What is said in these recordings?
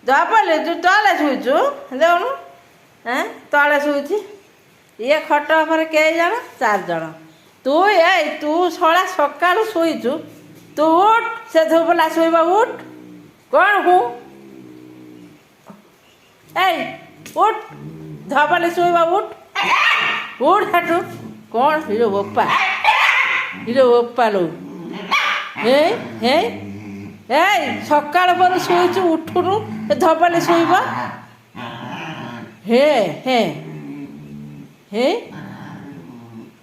ଧବଲି ତୁ ତଳେ ଶୋଇଛୁ ଦେଉନୁ ତଳେ ଶୋଇଛି ଇଏ ଖଟ ଉପରେ କେଇ ଜଣ 4 ଜଣ ତୁ ତୁ ଶଳା ସକାଳୁ ଶୋଇଛୁ ତୁ ଉଠ ସେ ଧୋବଲା ଶୋଇବ ଉଠ କ'ଣ ହୁଁ ଉଠ ଧବଲି ଶୋଇବ ଉଠ ସେଠୁ କ'ଣ ହିରୋ ବୋପା ଲୋ ସକାଳ ପରେ ଶୋଇଛୁ ଉଠୁନୁ ଧବଲି ଶୋଇବ ହେ ହେ ହେ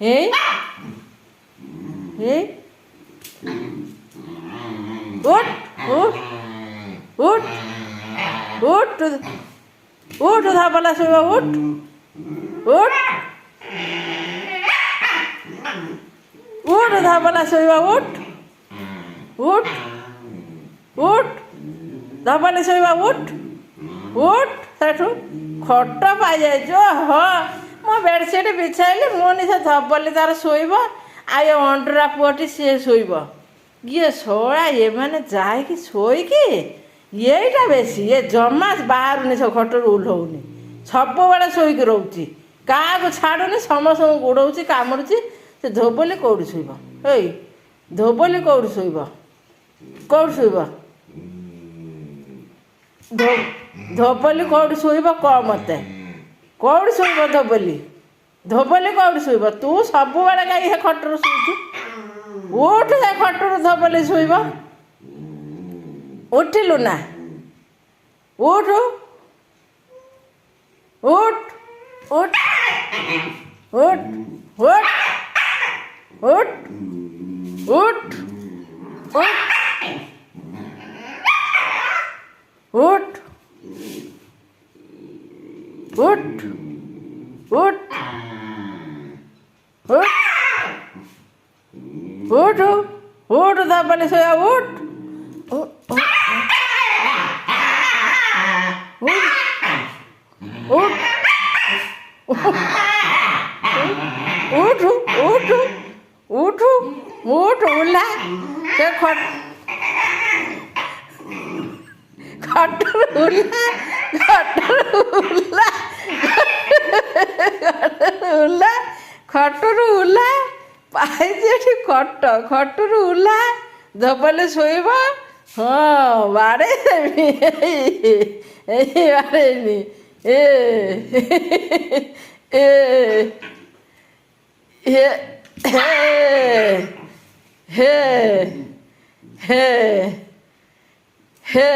ହେ ହେ ଉଠ ଉଠ ଉଠ ଉଠ ଉଠ ଧବଲା ଶୋଇବ ଉଠ ଉଠ ଉଠ ଧବଲା ଶୋଇବ ଉଠ ଉଠ ଉଠ ଧବଲି ଶୋଇବ ଉଠ ଉଠ ସେଠୁ ଖଟ ପାଇଯାଇଛୁ ମୋ ବେଡ଼ସିଟ୍ ବିଛାଇଲି ମୁଁ ସେ ଧବଲି ତାର ଶୋଇବ ଆଉ ଏ ଅଣ୍ଡରା ପୁଅଟି ସିଏ ଶୋଇବ ଇଏ ଶଳା ଏମାନେ ଯାଇକି ଶୋଇକି ଏଇଟା ବେଶୀ ଏ ଜମା ବାହାରୁନି ସେ ଖଟରୁ ଓହ୍ଲଉନି ସବୁବେଳେ ଶୋଇକି ରହୁଛି କାହାକୁ ଛାଡ଼ୁନି ସମସ୍ତଙ୍କୁ ଗୋଡ଼ଉଛି କାମୁଡ଼ୁଛି ସେ ଧୋବଲି କେଉଁଠି ଶୋଇବ ଧୋବଲି କେଉଁଠି ଶୋଇବ ଧୋବଲି କେଉଁଠି ଶୋଇବ କହ ମୋତେ କେଉଁଠି ଶୋଇବ ଧୋବଲି କେଉଁଠି ଶୋଇବ ତୁ ସବୁବେଳେ କାହିଁ ସେ ଖଟରୁ ଶୋଇଛୁ ଉଠ ସେ ଖଟରୁ ଧୋବଲି ଶୋଇବ ଉଠିଲୁ ନା ଉଠ ଉଠ ଉଠ ଉଠ ଉଠ ଉଠ ଉଠ उठ उठ उठ उठ उठ उठ धबली सोया उठ उठ उठ उठ उठ उठ उला से ଖଟରୁ ଉଲା ପାଇଛି ଏଠି ଖଟରୁ ଉଲା ଧବଲି ଶୋଇବ ବାଡ଼େଇଦେବି ବାଡ଼େଇନି ହେ